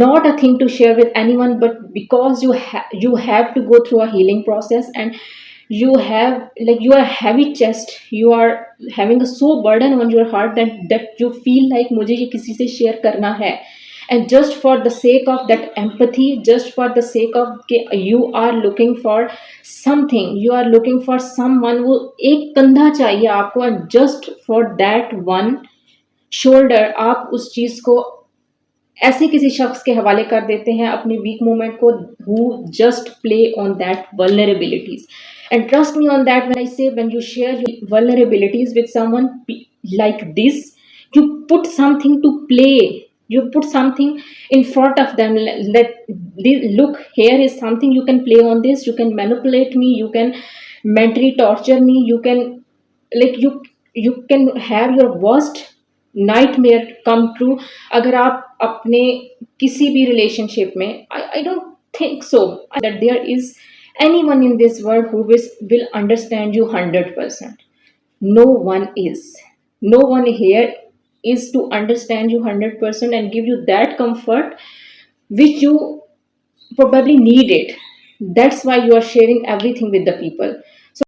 not a thing to share with anyone, but because you have to go through a healing process, and you have, like, you are heavy chest, you are having a so burden on your heart that you feel like मुझे ये किसी से share करना है. And just for the sake of that empathy, just for the sake of कि you are looking for something, you are looking for someone, वो एक कंधा चाहिए आपको, and just for that one shoulder आप उस चीज को ऐसे किसी शख्स के हवाले कर देते हैं, अपने वीक मोमेंट को, who just play on that vulnerabilities. And trust me on that when I say, when you share your vulnerabilities with someone like this, you put something to play, you put something in front of them, let look, here is something, you can play on this, you can manipulate me, you can mentally torture me, you can, like, you can have your worst nightmare come true अगर आप अपने किसी भी relationship में, I don't think so that there is anyone in this world who will understand you 100%. No one is, no one here is to understand you 100% and give you that comfort which you probably need it. That's why you are sharing everything with the people.